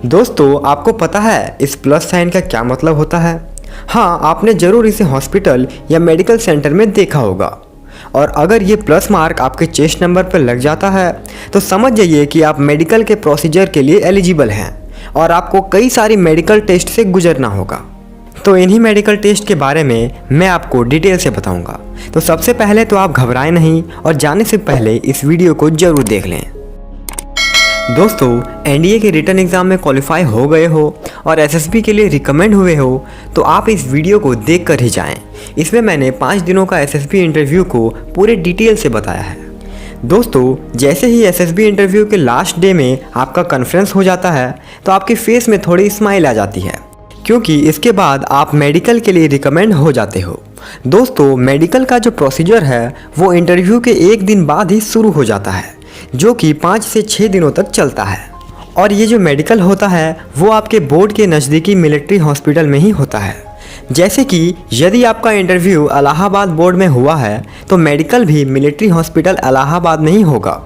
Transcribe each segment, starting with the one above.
दोस्तों, आपको पता है इस प्लस साइन का क्या मतलब होता है? हाँ, आपने ज़रूर इसे हॉस्पिटल या मेडिकल सेंटर में देखा होगा। और अगर ये प्लस मार्क आपके चेस्ट नंबर पर लग जाता है तो समझ जाइए कि आप मेडिकल के प्रोसीजर के लिए एलिजिबल हैं और आपको कई सारी मेडिकल टेस्ट से गुजरना होगा। तो इन्हीं मेडिकल टेस्ट के बारे में मैं आपको डिटेल से बताऊंगा। तो सबसे पहले तो आप घबराएं नहीं और जाने से पहले इस वीडियो को ज़रूर देख लें। दोस्तों, एनडीए के रिटन एग्ज़ाम में क्वालिफाई हो गए हो और एसएसबी के लिए रिकमेंड हुए हो तो आप इस वीडियो को देख कर ही जाएं। इसमें मैंने 5 दिनों का एसएसबी इंटरव्यू को पूरे डिटेल से बताया है। दोस्तों, जैसे ही एसएसबी इंटरव्यू के लास्ट डे में आपका कॉन्फ्रेंस हो जाता है तो आपके फेस में थोड़ी स्माइल आ जाती है, क्योंकि इसके बाद आप मेडिकल के लिए रिकमेंड हो जाते हो। दोस्तों, मेडिकल का जो प्रोसीजर है वो इंटरव्यू के एक दिन बाद ही शुरू हो जाता है, जो कि 5 से 6 दिनों तक चलता है। और ये जो मेडिकल होता है वो आपके बोर्ड के नज़दीकी मिलिट्री हॉस्पिटल में ही होता है। जैसे कि यदि आपका इंटरव्यू इलाहाबाद बोर्ड में हुआ है तो मेडिकल भी मिलिट्री हॉस्पिटल इलाहाबाद में ही होगा।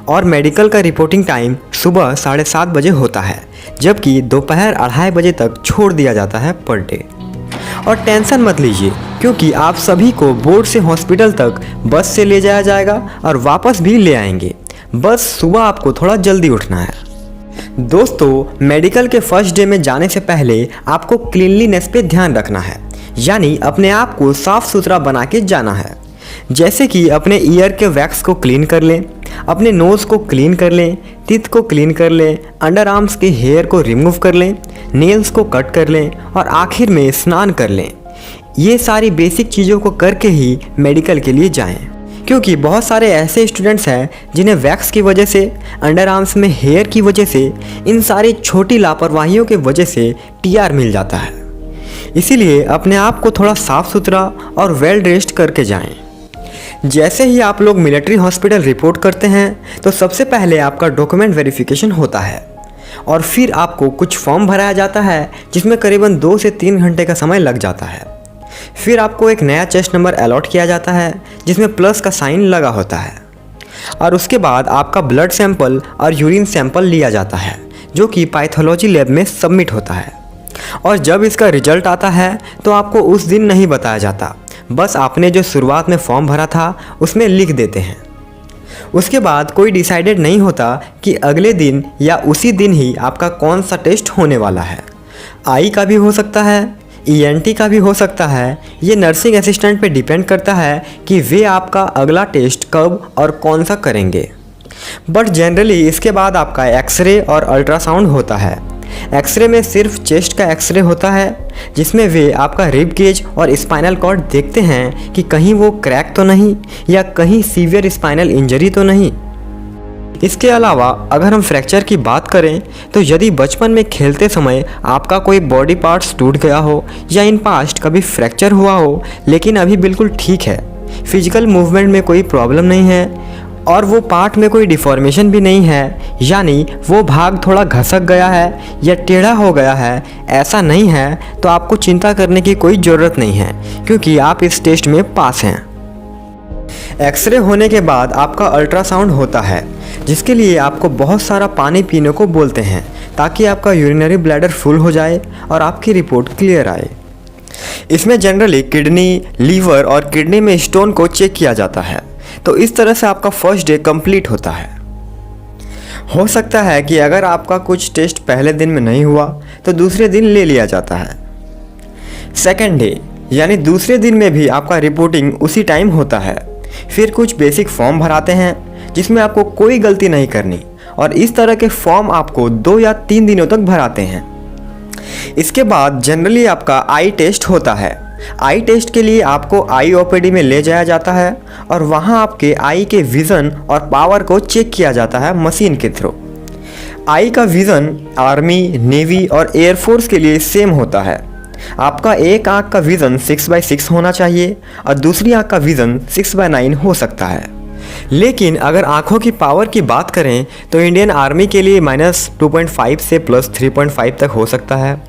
और मेडिकल का रिपोर्टिंग टाइम सुबह 7:30 बजे होता है, जबकि दोपहर 2:30 बजे तक छोड़ दिया जाता है पर डे। और टेंशन मत लीजिए, क्योंकि आप सभी को बोर्ड से हॉस्पिटल तक बस से ले जाया जाएगा और वापस भी ले आएंगे। बस सुबह आपको थोड़ा जल्दी उठना है। दोस्तों, मेडिकल के फर्स्ट डे में जाने से पहले आपको क्लीनलीनेस पे ध्यान रखना है, यानी अपने आप को साफ़ सुथरा बना के जाना है। जैसे कि अपने ईयर के वैक्स को क्लीन कर लें, अपने नोज़ को क्लीन कर लें, टीथ को क्लीन कर लें, अंडर आर्म्स के हेयर को रिमूव कर लें, नेल्स को कट कर लें और आखिर में स्नान कर लें। ये सारी बेसिक चीज़ों को करके ही मेडिकल के लिए जाएं, क्योंकि बहुत सारे ऐसे स्टूडेंट्स हैं जिन्हें वैक्स की वजह से, अंडर आर्म्स में हेयर की वजह से, इन सारी छोटी लापरवाहियों की वजह से टीआर मिल जाता है। इसीलिए अपने आप को थोड़ा साफ़ सुथरा और वेल ड्रेस्ड करके जाएं। जैसे ही आप लोग मिलिट्री हॉस्पिटल रिपोर्ट करते हैं तो सबसे पहले आपका डॉक्यूमेंट वेरिफिकेशन होता है और फिर आपको कुछ फॉर्म भराया जाता है जिसमें करीबन 2 से 3 घंटे का समय लग जाता है। फिर आपको एक नया चेस्ट नंबर अलॉट किया जाता है जिसमें प्लस का साइन लगा होता है। और उसके बाद आपका ब्लड सैंपल और यूरिन सैंपल लिया जाता है, जो कि पैथोलॉजी लैब में सबमिट होता है। और जब इसका रिजल्ट आता है तो आपको उस दिन नहीं बताया जाता, बस आपने जो शुरुआत में फॉर्म भरा था उसमें लिख देते हैं। उसके बाद कोई डिसाइडेड नहीं होता कि अगले दिन या उसी दिन ही आपका कौन सा टेस्ट होने वाला है। आई का भी हो सकता है, ईएनटी का भी हो सकता है। ये नर्सिंग असिस्टेंट पे डिपेंड करता है कि वे आपका अगला टेस्ट कब और कौन सा करेंगे। बट जनरली इसके बाद आपका एक्सरे और अल्ट्रासाउंड होता है। एक्सरे में सिर्फ चेस्ट का एक्सरे होता है, जिसमें वे आपका रिब केज और स्पाइनल कॉर्ड देखते हैं कि कहीं वो क्रैक तो नहीं या कहीं सीवियर स्पाइनल इंजरी तो नहीं। इसके अलावा अगर हम फ्रैक्चर की बात करें तो यदि बचपन में खेलते समय आपका कोई बॉडी पार्ट्स टूट गया हो या इन पास्ट कभी फ्रैक्चर हुआ हो लेकिन अभी बिल्कुल ठीक है, फिजिकल मूवमेंट में कोई प्रॉब्लम नहीं है और वो पार्ट में कोई डिफॉर्मेशन भी नहीं है, यानी वो भाग थोड़ा घसक गया है या टेढ़ा हो गया है, ऐसा नहीं है, तो आपको चिंता करने की कोई ज़रूरत नहीं है, क्योंकि आप इस टेस्ट में पास हैं। एक्सरे होने के बाद आपका अल्ट्रासाउंड होता है, जिसके लिए आपको बहुत सारा पानी पीने को बोलते हैं ताकि आपका यूरिनरी ब्लैडर फुल हो जाए और आपकी रिपोर्ट क्लियर आए। इसमें जनरली किडनी, लीवर और किडनी में स्टोन को चेक किया जाता है। तो इस तरह से आपका फर्स्ट डे कंप्लीट होता है। हो सकता है कि अगर आपका कुछ टेस्ट पहले दिन में नहीं हुआ तो दूसरे दिन ले लिया जाता है। सेकेंड डे यानी दूसरे दिन में भी आपका रिपोर्टिंग उसी टाइम होता है। फिर कुछ बेसिक फॉर्म भराते हैं जिसमें आपको कोई गलती नहीं करनी, और इस तरह के फॉर्म आपको 2 या 3 दिनों तक भराते हैं। इसके बाद जनरली आपका आई टेस्ट होता है। आई टेस्ट के लिए आपको आई ओपीडी में ले जाया जाता है और वहां आपके आई के विज़न और पावर को चेक किया जाता है मशीन के थ्रू। आई का विज़न आर्मी, नेवी और एयरफोर्स के लिए सेम होता है। आपका एक आँख का विज़न 6/6 होना चाहिए और दूसरी आँख का विज़न 6/9 हो सकता है। लेकिन अगर आँखों की पावर की बात करें तो इंडियन आर्मी के लिए -2.5 से +3.5 तक हो सकता है,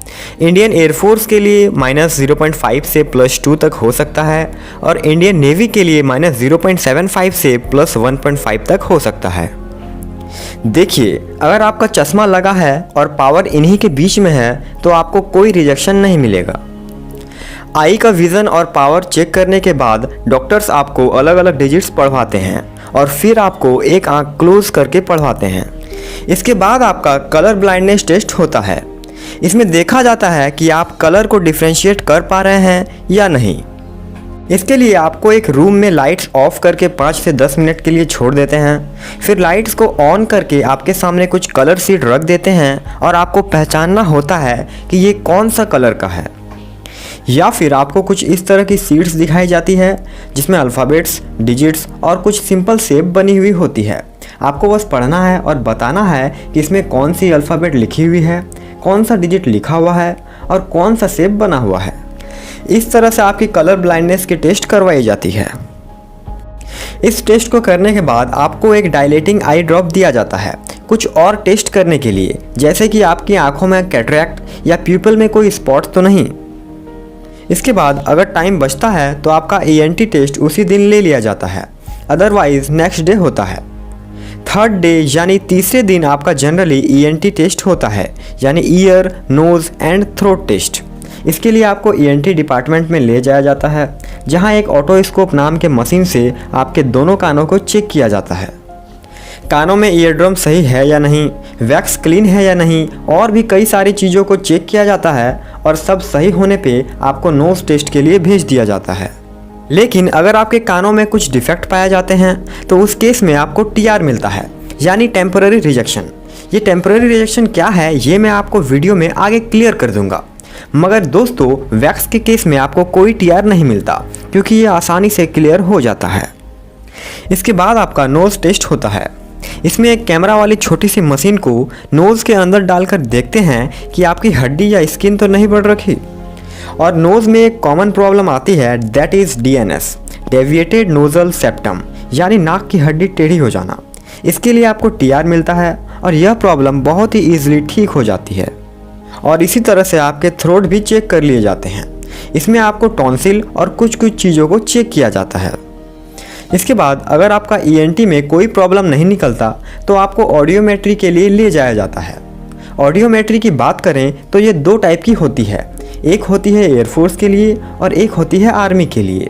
इंडियन एयरफोर्स के लिए -0.5 से +2 तक हो सकता है और इंडियन नेवी के लिए -0.75 से +1.5 तक हो सकता है। देखिए, अगर आपका चश्मा लगा है और पावर इन्हीं के बीच में है तो आपको कोई रिजेक्शन नहीं मिलेगा। आई का विज़न और पावर चेक करने के बाद डॉक्टर्स आपको अलग अलग डिजिट्स पढ़वाते हैं और फिर आपको एक आंख क्लोज करके पढ़वाते हैं। इसके बाद आपका कलर ब्लाइंडनेस टेस्ट होता है। इसमें देखा जाता है कि आप कलर को डिफ्रेंशिएट कर पा रहे हैं या नहीं। इसके लिए आपको एक रूम में लाइट्स ऑफ करके 5 से 10 मिनट के लिए छोड़ देते हैं। फिर लाइट्स को ऑन करके आपके सामने कुछ कलर शीट रख देते हैं और आपको पहचानना होता है कि ये कौन सा कलर का है। या फिर आपको कुछ इस तरह की शीट्स दिखाई जाती है जिसमें अल्फ़ाबेट्स, डिजिट्स और कुछ सिंपल शेप बनी हुई होती है। आपको बस पढ़ना है और बताना है कि इसमें कौन सी अल्फ़ाबेट लिखी हुई है, कौन सा डिजिट लिखा हुआ है और कौन सा शेप बना हुआ है। इस तरह से आपकी कलर ब्लाइंडनेस की टेस्ट करवाई जाती है। इस टेस्ट को करने के बाद आपको एक डायलेटिंग आई ड्रॉप दिया जाता है कुछ और टेस्ट करने के लिए, जैसे कि आपकी आंखों में कैटरैक्ट या प्यूपिल में कोई स्पॉट तो नहीं। इसके बाद अगर टाइम बचता है तो आपका ENT टेस्ट उसी दिन ले लिया जाता है, अदरवाइज नेक्स्ट डे होता है। थर्ड डे यानी तीसरे दिन आपका जनरली ENT टेस्ट होता है, यानी ear, nose and throat test. इसके लिए आपको ENT डिपार्टमेंट में ले जाया जाता है, जहां एक ऑटोस्कोप नाम के मशीन से आपके दोनों कानों को चेक किया जाता है। कानों में ईयर ड्रम सही है या नहीं, वैक्स क्लीन है या नहीं, और भी कई सारी चीज़ों को चेक किया जाता है और सब सही होने पे आपको नोज़ टेस्ट के लिए भेज दिया जाता है। लेकिन अगर आपके कानों में कुछ डिफेक्ट पाए जाते हैं तो उस केस में आपको TR मिलता है, यानी टेम्पररी रिजेक्शन। ये टेम्पररी रिजेक्शन क्या है ये मैं आपको वीडियो में आगे क्लियर कर दूंगा। मगर दोस्तों, वैक्स के केस में आपको कोई TR नहीं मिलता क्योंकि ये आसानी से क्लियर हो जाता है। इसके बाद आपका नोज़ टेस्ट होता है। इसमें एक कैमरा वाली छोटी सी मशीन को नोज़ के अंदर डालकर देखते हैं कि आपकी हड्डी या स्किन तो नहीं बढ़ रखी। और नोज़ में एक कॉमन प्रॉब्लम आती है, that is DNS, deviated nozzle septum, यानी नाक की हड्डी टेढ़ी हो जाना। इसके लिए आपको TR मिलता है और यह प्रॉब्लम बहुत ही ईजिली ठीक हो जाती है। और इसी तरह से आपके थ्रोट भी चेक कर लिए जाते हैं। इसमें आपको टॉन्सिल और कुछ चीज़ों को चेक किया जाता है। इसके बाद अगर आपका ENT में कोई प्रॉब्लम नहीं निकलता तो आपको ऑडियोमेट्री के लिए ले जाया जाता है। ऑडियोमेट्री की बात करें तो ये 2 टाइप की होती है, एक होती है एयरफोर्स के लिए और एक होती है आर्मी के लिए।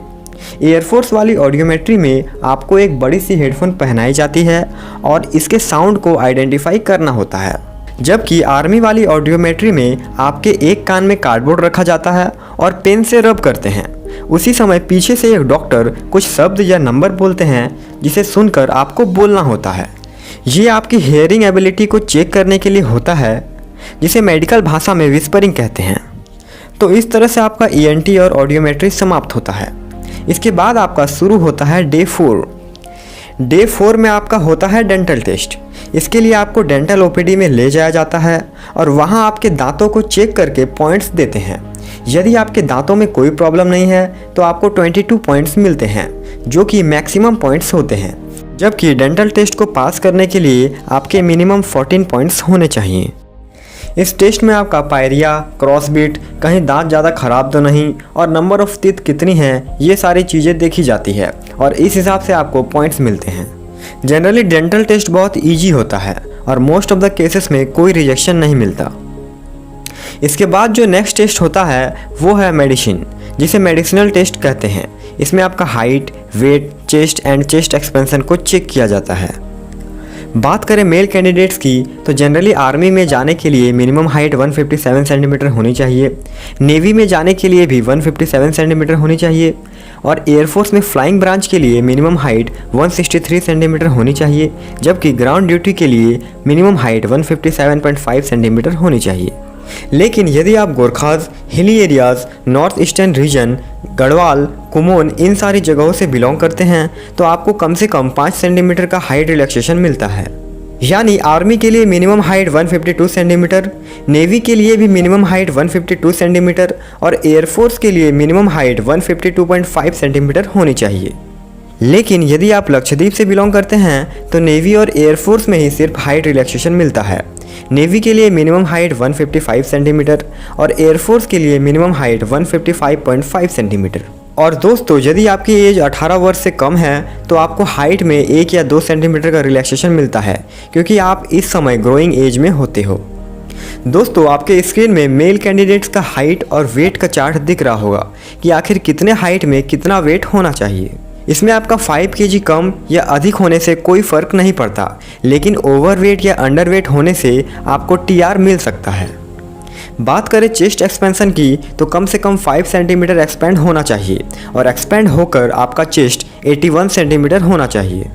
एयरफोर्स वाली ऑडियोमेट्री में आपको एक बड़ी सी हेडफोन पहनाई जाती है और इसके साउंड को आइडेंटिफाई करना होता है, जबकि आर्मी वाली ऑडियोमेट्री में आपके एक कान में कार्डबोर्ड रखा जाता है और पेन से रब करते हैं। उसी समय पीछे से एक डॉक्टर कुछ शब्द या नंबर बोलते हैं जिसे सुनकर आपको बोलना होता है। ये आपकी हेयरिंग एबिलिटी को चेक करने के लिए होता है, जिसे मेडिकल भाषा में विस्परिंग कहते हैं। तो इस तरह से आपका ENT और ऑडियोमेट्री समाप्त होता है। इसके बाद आपका शुरू होता है डे 4। डे 4 में आपका होता है डेंटल टेस्ट। इसके लिए आपको डेंटल OPD में ले जाया जाता है और वहाँ आपके दांतों को चेक करके पॉइंट्स देते हैं। यदि आपके दांतों में कोई प्रॉब्लम नहीं है तो आपको 22 पॉइंट्स मिलते हैं, जो कि मैक्सिमम पॉइंट्स होते हैं, जबकि डेंटल टेस्ट को पास करने के लिए आपके मिनिमम 14 पॉइंट्स होने चाहिए। इस टेस्ट में आपका पायरिया, क्रॉसबिट, कहीं दांत ज़्यादा ख़राब तो नहीं और नंबर ऑफ़ टीथ कितनी हैं, ये सारी चीज़ें देखी जाती है और इस हिसाब से आपको पॉइंट्स मिलते हैं। जनरली डेंटल टेस्ट बहुत ईजी होता है और मोस्ट ऑफ द केसेस में कोई रिजेक्शन नहीं मिलता। इसके बाद जो नेक्स्ट टेस्ट होता है वो है मेडिसिन, जिसे मेडिसिनल टेस्ट कहते हैं। इसमें आपका height, weight, chest and chest expansion को चेक किया जाता है। बात करें मेल कैंडिडेट्स की तो जनरली आर्मी में जाने के लिए मिनिमम हाइट 157 सेंटीमीटर होनी चाहिए, नेवी में जाने के लिए भी 157 सेंटीमीटर होनी चाहिए और एयरफोर्स में फ्लाइंग ब्रांच के लिए मिनिमम हाइट 163 सेंटीमीटर होनी चाहिए, जबकि ग्राउंड ड्यूटी के लिए मिनिमम हाइट 157.5 सेंटीमीटर होनी चाहिए। लेकिन यदि आप Gorkhas, hilly areas, north eastern region, Garhwal, Kumaon इन सारी जगहों से बिलोंग करते हैं तो आपको कम से कम 5 सेंटीमीटर का हाइट रिलैक्सेशन मिलता है। यानी आर्मी के लिए मिनिमम हाइट 152 सेंटीमीटर, नेवी के लिए भी मिनिमम हाइट 152 सेंटीमीटर और एयरफोर्स के लिए मिनिमम हाइट 152.5 सेंटीमीटर होनी चाहिए। लेकिन यदि आप लक्षद्वीप से बिलोंग करते हैं तो नेवी और एयरफोर्स में ही सिर्फ हाइट रिलैक्सेशन मिलता है। नेवी के लिए मिनिमम हाइट 155 सेंटीमीटर और एयरफोर्स के लिए मिनिमम हाइट 155.5 सेंटीमीटर। और दोस्तों यदि आपकी एज 18 वर्ष से कम है तो आपको हाइट में 1 या 2 सेंटीमीटर का रिलैक्सेशन मिलता है, क्योंकि आप इस समय ग्रोइंग एज में होते हो। दोस्तों आपके स्क्रीन में मेल कैंडिडेट्स का हाइट और वेट का चार्ट दिख रहा होगा कि आखिर कितने हाइट में कितना वेट होना चाहिए। इसमें आपका 5 kg कम या अधिक होने से कोई फ़र्क नहीं पड़ता, लेकिन ओवरवेट या अंडरवेट होने से आपको टीआर मिल सकता है। बात करें चेस्ट एक्सपेंशन की तो कम से कम 5 सेंटीमीटर एक्सपेंड होना चाहिए और एक्सपेंड होकर आपका चेस्ट 81 सेंटीमीटर होना चाहिए।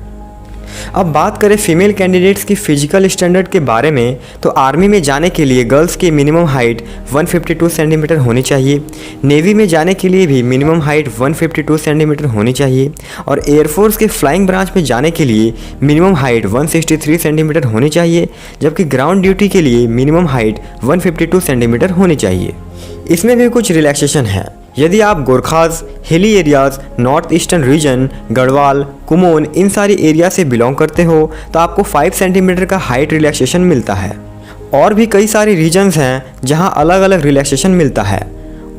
अब बात करें फीमेल कैंडिडेट्स की फिजिकल स्टैंडर्ड के बारे में तो आर्मी में जाने के लिए गर्ल्स की मिनिमम हाइट 152 सेंटीमीटर होनी चाहिए, नेवी में जाने के लिए भी मिनिमम हाइट 152 सेंटीमीटर होनी चाहिए और एयरफोर्स के फ्लाइंग ब्रांच में जाने के लिए मिनिमम हाइट 163 सेंटीमीटर होनी चाहिए, जबकि ग्राउंड ड्यूटी के लिए मिनिमम हाइट 152 सेंटीमीटर होनी चाहिए। इसमें भी कुछ रिलैक्सेशन है। यदि आप Gorkhas, hilly areas, north eastern region, Garhwal, Kumaon इन सारी एरिया से बिलोंग करते हो तो आपको 5 सेंटीमीटर का हाइट रिलैक्सेशन मिलता है। और भी कई सारे रीजन्स हैं जहां अलग अलग रिलैक्सेशन मिलता है,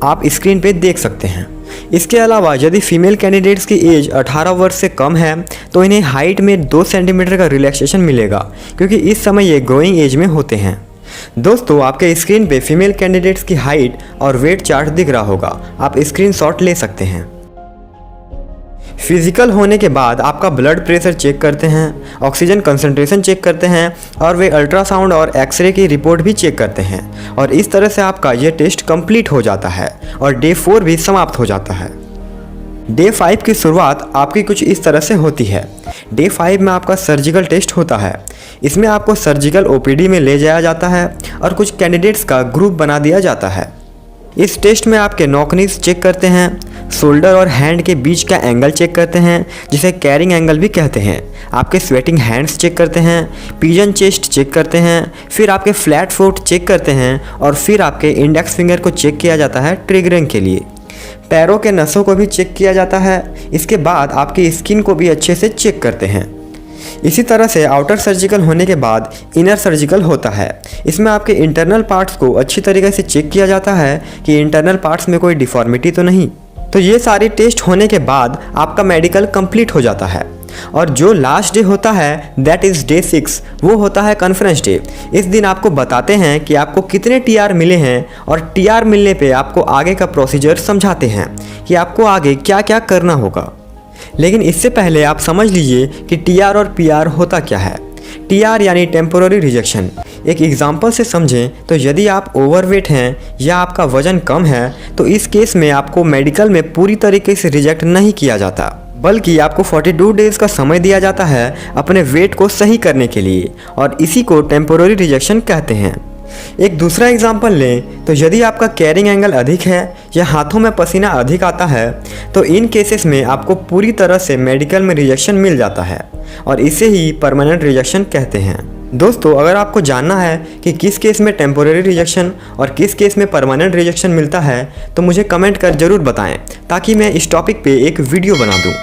आप स्क्रीन पे देख सकते हैं। इसके अलावा यदि फीमेल कैंडिडेट्स की एज 18 वर्ष से कम है तो इन्हें हाइट में 2 सेंटीमीटर का रिलैक्सेशन मिलेगा, क्योंकि इस समय ये ग्रोइंग एज में होते हैं। दोस्तों आपके स्क्रीन पे फीमेल कैंडिडेट्स की हाइट और वेट चार्ट दिख रहा होगा, आप स्क्रीनशॉट ले सकते हैं। फिजिकल होने के बाद आपका ब्लड प्रेशर चेक करते हैं, ऑक्सीजन कंसंट्रेशन चेक करते हैं और वे अल्ट्रासाउंड और एक्सरे की रिपोर्ट भी चेक करते हैं और इस तरह से आपका ये टेस्ट कंप्लीट हो जाता है और डे 4 भी समाप्त हो जाता है। डे 5 की शुरुआत आपकी कुछ इस तरह से होती है। डे 5 में आपका सर्जिकल टेस्ट होता है। इसमें आपको सर्जिकल ओपीडी में ले जाया जाता है और कुछ कैंडिडेट्स का ग्रुप बना दिया जाता है। इस टेस्ट में आपके नॉकनीज चेक करते हैं, शोल्डर और हैंड के बीच का एंगल चेक करते हैं जिसे कैरिंग एंगल भी कहते हैं, आपके स्वेटिंग हैंड्स चेक करते हैं, पिजन चेस्ट चेक करते हैं, फिर आपके फ्लैट फुट चेक करते हैं और फिर आपके इंडेक्स फिंगर को चेक किया जाता है ट्रिगरिंग के लिए। पैरों के नसों को भी चेक किया जाता है। इसके बाद आपकी स्किन को भी अच्छे से चेक करते हैं। इसी तरह से आउटर सर्जिकल होने के बाद इनर सर्जिकल होता है। इसमें आपके इंटरनल पार्ट्स को अच्छी तरीके से चेक किया जाता है कि इंटरनल पार्ट्स में कोई डिफॉर्मिटी तो नहीं। तो ये सारे टेस्ट होने के बाद आपका मेडिकल कंप्लीट हो जाता है और जो लास्ट डे होता है दैट इज़ डे 6, वो होता है कॉन्फ्रेंस डे। इस दिन आपको बताते हैं कि आपको कितने टीआर मिले हैं और टीआर मिलने पे आपको आगे का प्रोसीजर समझाते हैं कि आपको आगे क्या क्या करना होगा। लेकिन इससे पहले आप समझ लीजिए कि टीआर और पीआर होता क्या है। टीआर यानी टेम्पोररी रिजेक्शन। एक एग्जाम्पल से समझें तो यदि आप ओवरवेट हैं या आपका वजन कम है तो इस केस में आपको मेडिकल में पूरी तरीके से रिजेक्ट नहीं किया जाता, बल्कि आपको 42 डेज़ का समय दिया जाता है अपने वेट को सही करने के लिए और इसी को टेम्पोररी रिजेक्शन कहते हैं। एक दूसरा एग्जाम्पल लें तो यदि आपका कैरिंग एंगल अधिक है या हाथों में पसीना अधिक आता है तो इन केसेस में आपको पूरी तरह से मेडिकल में रिजेक्शन मिल जाता है और इसे ही परमानेंट रिजेक्शन कहते हैं। दोस्तों अगर आपको जानना है कि किस केस में टेम्पोररी रिजेक्शन और किस केस में परमानेंट रिजेक्शन मिलता है तो मुझे कमेंट कर ज़रूर बताएं ताकि मैं इस टॉपिक पे एक वीडियो बना दूं।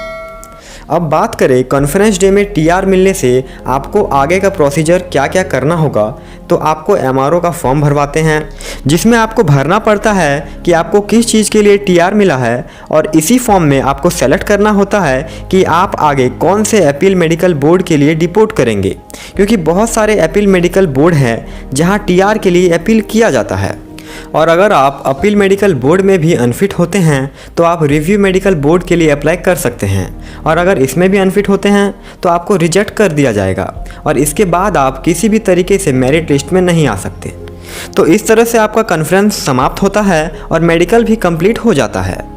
अब बात करें कॉन्फ्रेंस डे में टीआर मिलने से आपको आगे का प्रोसीजर क्या क्या करना होगा, तो आपको एमआरओ का फॉर्म भरवाते हैं जिसमें आपको भरना पड़ता है कि आपको किस चीज़ के लिए टीआर मिला है और इसी फॉर्म में आपको सेलेक्ट करना होता है कि आप आगे कौन से अपील मेडिकल बोर्ड के लिए डिपोर्ट करेंगे, क्योंकि बहुत सारे अपील मेडिकल बोर्ड हैं जहां टीआर के लिए अपील किया जाता है। और अगर आप अपील मेडिकल बोर्ड में भी अनफिट होते हैं तो आप रिव्यू मेडिकल बोर्ड के लिए अप्लाई कर सकते हैं और अगर इसमें भी अनफिट होते हैं तो आपको रिजेक्ट कर दिया जाएगा और इसके बाद आप किसी भी तरीके से मेरिट लिस्ट में नहीं आ सकते। तो इस तरह से आपका कॉन्फ्रेंस समाप्त होता है और मेडिकल भी कंप्लीट हो जाता है।